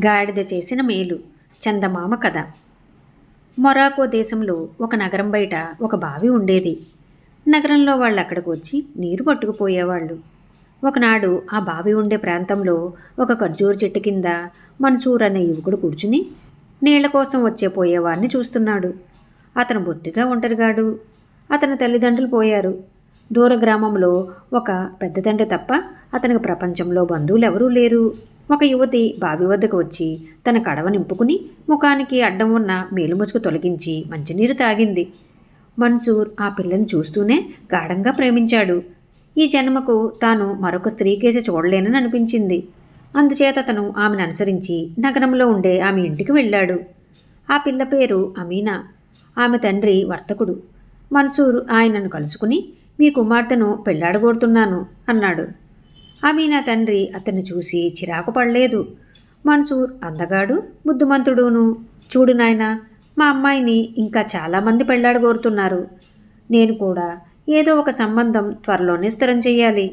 గాడిద చేసిన మేలు. చందమామ కథ. మొరాకో దేశంలో ఒక నగరం బయట ఒక బావి ఉండేది. నగరంలో వాళ్ళు అక్కడికి వచ్చి నీరు పట్టుకుపోయేవాళ్ళు. ఒకనాడు ఆ బావి ఉండే ప్రాంతంలో ఒక ఖర్జూర చెట్టు కింద మన్సూర్ అనే యువకుడు కూర్చుని నీళ్ల కోసం వచ్చే పోయేవారిని చూస్తున్నాడు. అతను బొత్తిగా ఒంటరిగాడు. అతని తల్లిదండ్రులు పోయారు. దూర గ్రామంలో ఒక పెద్ద తండ్రి తప్ప అతనికి ప్రపంచంలో బంధువులెవరూ లేరు. ఒక యువతి బావి వద్దకు వచ్చి తన కడవ నింపుకుని ముఖానికి అడ్డం ఉన్న మేలుముసుగు తొలగించి మంచినీరు తాగింది. మన్సూర్ ఆ పిల్లని చూస్తూనే గాఢంగా ప్రేమించాడు. ఈ జన్మకు తాను మరొక స్త్రీ కేసి చూడలేనని అనిపించింది. అందుచేత అతను ఆమెను అనుసరించి నగరంలో ఉండే ఆమె ఇంటికి వెళ్ళాడు. ఆ పిల్ల పేరు అమీనా. ఆమె తండ్రి వర్తకుడు. మన్సూర్ ఆయనను కలుసుకుని, మీ కుమార్తెను పెళ్లాడగోరుతున్నాను అన్నాడు. అమీనా తండ్రి అతన్ని చూసి చిరాకు పడలేదు. మన్సూర్ అందగాడు, బుద్ధిమంతుడును. చూడు నాయనా, మా అమ్మాయిని ఇంకా చాలామంది పెళ్లాడగోరుతున్నారు. నేను కూడా ఏదో ఒక సంబంధం త్వరలోనే స్థిరం చెయ్యాలి.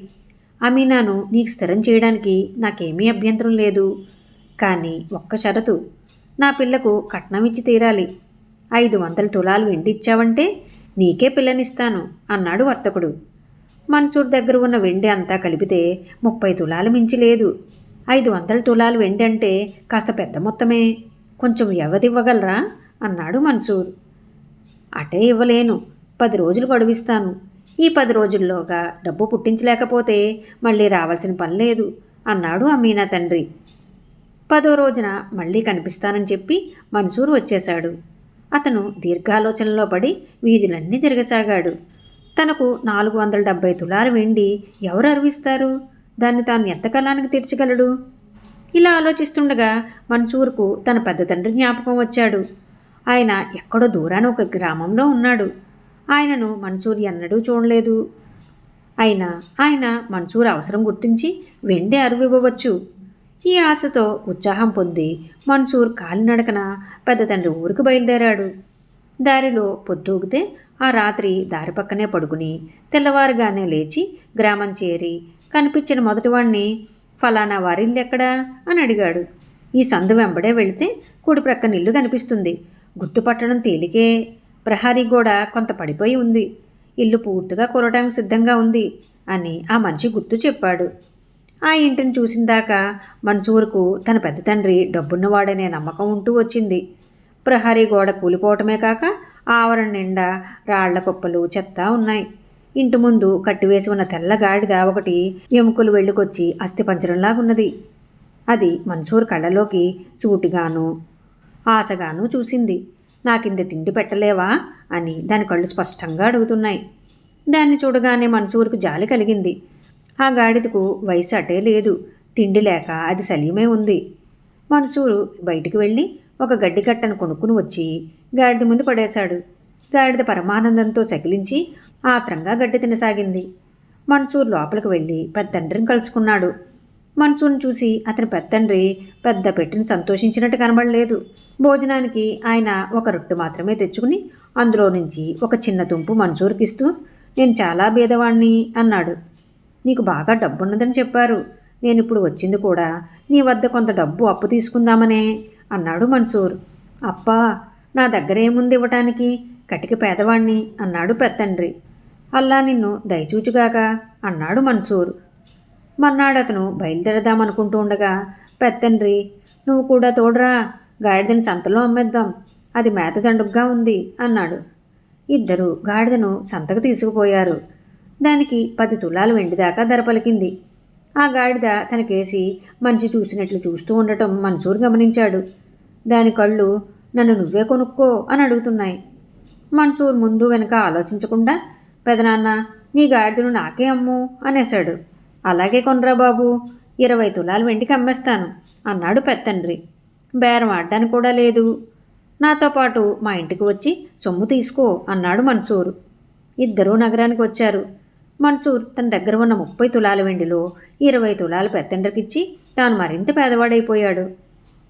అమీనాను నీకు స్థిరం చేయడానికి నాకేమీ అభ్యంతరం లేదు. కానీ ఒక్క షరతు, నా పిల్లకు కట్నం ఇచ్చి తీరాలి. 500 తులాలు వెండి ఇచ్చావంటే నీకే పిల్లనిస్తాను అన్నాడు వర్తకుడు. మన్సూర్ దగ్గర ఉన్న వెండి అంతా కలిపితే 30 తులాలు మించి లేదు. 500 తులాలు వెండి అంటే కాస్త పెద్ద మొత్తమే. కొంచెం వ్యవధి ఇవ్వగలరా అన్నాడు మన్సూర్. అటే ఇవ్వలేను. 10 రోజులు గడువిస్తాను. ఈ 10 రోజుల్లోగా డబ్బు పుట్టించలేకపోతే మళ్ళీ రావాల్సిన పని లేదు అన్నాడు అమీనా తండ్రి. 10వ రోజున మళ్ళీ కనిపిస్తానని చెప్పి మన్సూర్ వచ్చేశాడు. అతను దీర్ఘాలోచనలో పడి వీధులన్నీ తిరగసాగాడు. తనకు 470 తులాలు వెండి ఎవరు అరువిస్తారు? దాన్ని తాను ఎంతకాలానికి తీర్చగలడు? ఇలా ఆలోచిస్తుండగా మన్సూర్కు తన పెద్ద తండ్రి జ్ఞాపకం వచ్చాడు. ఆయన ఎక్కడో దూరాన ఒక గ్రామంలో ఉన్నాడు. ఆయనను మన్సూర్ ఎన్నడూ చూడలేదు. అయినా ఆయన మన్సూర్ అవసరం గుర్తించి వెండి అరువివ్వవచ్చు. ఈ ఆశతో ఉత్సాహం పొంది మన్సూర్ కాలినడకన పెద్ద తండ్రి ఊరికి బయలుదేరాడు. దారిలో పొద్దూగితే ఆ రాత్రి దారి పక్కనే పడుకుని తెల్లవారుగానే లేచి గ్రామం చేరి కనిపించిన మొదటివాణ్ణి, ఫలానా వారిల్లెక్కడా అని అడిగాడు. ఈ సందు వెంబడే వెళితే కుడి ప్రక్కన ఇల్లు కనిపిస్తుంది. గుర్తుపట్టడం తేలికే. ప్రహారీ గోడ కొంత పడిపోయి ఉంది. ఇల్లు పూర్తిగా కూరటానికి సిద్ధంగా ఉంది అని ఆ మనిషి గుర్తు చెప్పాడు. ఆ ఇంటిని చూసిందాకా మన్సూర్కు తన పెద్ద తండ్రి డబ్బున్నవాడనే నమ్మకం ఉంటూ వచ్చింది. ప్రహరీ గోడ కూలిపోవటమే కాక ఆవరణ నిండా రాళ్ల కుప్పలు, చెత్త ఉన్నాయి. ఇంటి ముందు కట్టివేసి ఉన్న తెల్ల గాడిద ఒకటి ఎముకలు వెళ్ళుకొచ్చి అస్థిపంజరంలాగున్నది. అది మన్సూర్ కళ్ళలోకి సూటిగాను ఆశగాను చూసింది. నాకింద తిండి పెట్టలేవా అని దాని కళ్ళు స్పష్టంగా అడుగుతున్నాయి. దాన్ని చూడగానే మన్సూర్కు జాలి కలిగింది. ఆ గాడిదకు వయసు అటే లేదు. తిండి లేక అది సలీమే ఉంది. మన్సూరు బయటికి వెళ్ళి ఒక గడ్డి కట్టను కొనుక్కుని వచ్చి గాడిద ముందు పడేశాడు. గాడిద పరమానందంతో సకిలించి ఆత్రంగా గడ్డి తినసాగింది. మన్సూర్ లోపలికి వెళ్ళి పెద్దండ్రిని కలుసుకున్నాడు. మన్సూర్ని చూసి అతని పెద్దండ్రి పెద్ద పెట్టిని సంతోషించినట్టు కనబడలేదు. భోజనానికి ఆయన ఒక రొట్టె మాత్రమే తెచ్చుకుని అందులో నుంచి ఒక చిన్న తుంపు మన్సూర్కిస్తూ, నేను చాలా బీదవాణ్ణి అన్నాడు. నీకు బాగా డబ్బున్నదని చెప్పారు. నేనిప్పుడు వచ్చింది కూడా నీ వద్ద కొంత డబ్బు అప్పు తీసుకుందామనే అన్నాడు మన్సూర్. అప్పా, నా దగ్గర ఏముంది ఇవ్వటానికి? కటిక పేదవాణ్ణి అన్నాడు పెద్దండ్రి. అల్లా నిన్ను దయచూచుగాక అన్నాడు మన్సూర్. మర్నాడతను బయలుదేరదామనుకుంటూ ఉండగా పెద్దండ్రి, నువ్వు కూడా తోడురా, గాడిదని సంతలో అమ్మేద్దాం, అది మేతదండుగ్గా ఉంది అన్నాడు. ఇద్దరు గాడిదను సంతకు తీసుకుపోయారు. దానికి 10 తులాలు వెండిదాకా ధర పలికింది. ఆ గాడిద తనకేసి మనిషి చూసినట్లు చూస్తూ ఉండటం మన్సూర్ గమనించాడు. దాని కళ్ళు నన్ను నువ్వే కొనుక్కో అని అడుగుతున్నాయి. మన్సూర్ ముందు వెనక ఆలోచించకుండా, పెదనాన్న, నీ గాడిదను నాకే అమ్ము అనేశాడు. అలాగే కొనరా బాబు, 20 తులాలు వెండికి అమ్మేస్తాను అన్నాడు పెద్దండ్రి. బేరం ఆడడానికి కూడా లేదు. నాతో పాటు మా ఇంటికి వచ్చి సొమ్ము తీసుకో అన్నాడు మన్సూర్. ఇద్దరూ నగరానికి వచ్చారు. మన్సూర్ తన దగ్గర ఉన్న 30 తులాల వెండిలో 20 తులాలు పెద్దండ్రికిచ్చి తాను మరింత పేదవాడైపోయాడు.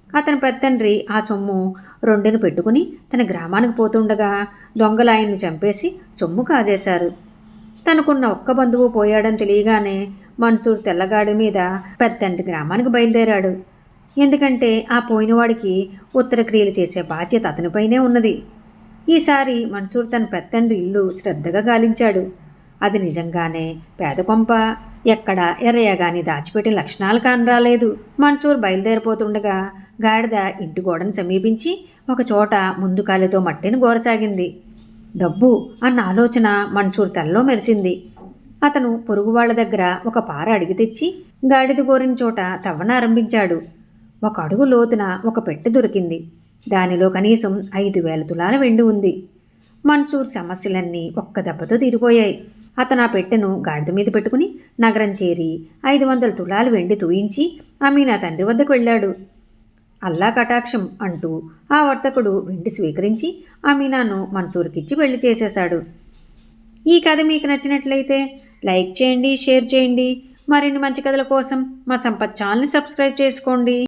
అతని పెద్దండ్రి ఆ సొమ్ము 2ని పెట్టుకుని తన గ్రామానికి పోతుండగా దొంగలు ఆయన్ని చంపేసి సొమ్ము కాజేశారు. తనకున్న ఒక్క బంధువు పోయాడని తెలియగానే మన్సూర్ తెల్లగాడి మీద పెద్దంటి గ్రామానికి బయలుదేరాడు. ఎందుకంటే ఆ పోయినవాడికి ఉత్తర క్రియలు చేసే బాధ్యత అతనిపైనే ఉన్నది. ఈసారి మన్సూర్ తన పెత్తండ్రి ఇల్లు శ్రద్ధగా గాలించాడు. అది నిజంగానే పేద కొంప. ఎక్కడ ఎర్రయ్యగాని దాచిపెట్టిన లక్షణాలు కానరాలేదు. మన్సూర్ బయలుదేరిపోతుండగా గాడిద ఇంటి గోడను సమీపించి ఒకచోట ముందు కాలితో మట్టిని గోరసాగింది. డబ్బు అన్న ఆలోచన మన్సూర్ తలలో మెరిసింది. అతను పొరుగు వాళ్ల దగ్గర ఒక పార అడిగి తెచ్చి గాడిద గోరిన చోట తవ్వనారంభించాడు. 1 అడుగు లోతున ఒక పెట్టె దొరికింది. దానిలో కనీసం 5,000 తులాల వెండి ఉంది. మన్సూర్ సమస్యలన్నీ ఒక్క దెబ్బతో తీరిపోయాయి. అతను ఆ పెట్టెను గాడిద మీద పెట్టుకుని నగరం చేరి 500 తులాల వెండి తూయించి అమీనా తండ్రి వద్దకు వెళ్ళాడు. అల్లా కటాక్షం అంటూ ఆ వర్తకుడు వెండి స్వీకరించి అమీనాను మన్సూర్కిచ్చి పెళ్లి చేసేశాడు. ఈ కథ మీకు నచ్చినట్లయితే లైక్ చేయండి, షేర్ చేయండి. మరిన్ని మంచి కథల కోసం మా సంపత్ ఛానల్ని సబ్స్క్రైబ్ చేసుకోండి.